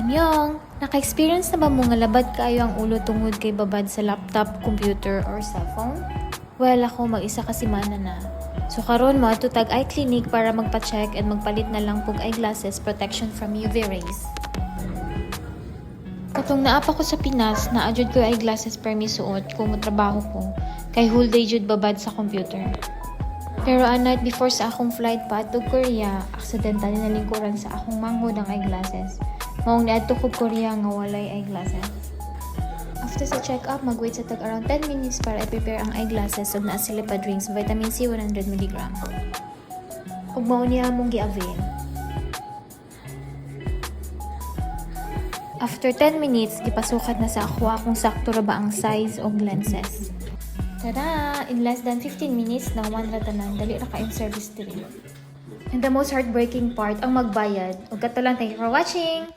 Namyong, naka-experience na ba mo nga labad kaayo ang ulo tungod kay babad sa laptop, computer, or cellphone? Well, ako mag-isa ka semana na. So karon mo ato tag eye clinic para magpa-check and magpalit na lang pug eyeglasses protection from UV rays. Katong naapa ko sa Pinas, naadjud ko eyeglasses per misuot kung motrabaho ko, kay whole day jud babad sa computer. Pero a night before sa akong flight pa to Korea, aksidentally nalingkuran sa akong manghod ang eyeglasses. Maong niadto ko Korea nga walay eyeglasses. After sa check-up, mag-wait sa tag around 10 minutes para i-prepare ang eyeglasses ug naa sila pa drinks vitamin C 100mg. Ug mao niya among gi-avail. After 10 minutes, gipasukat na sa ako kung sakto ra ba ang size og lenses. Tada! In less than 15 minutes, nahuman ra tanan, dali ra kayong service diri. And the most heartbreaking part, ang magbayad. Ug kato lang, thank you for watching!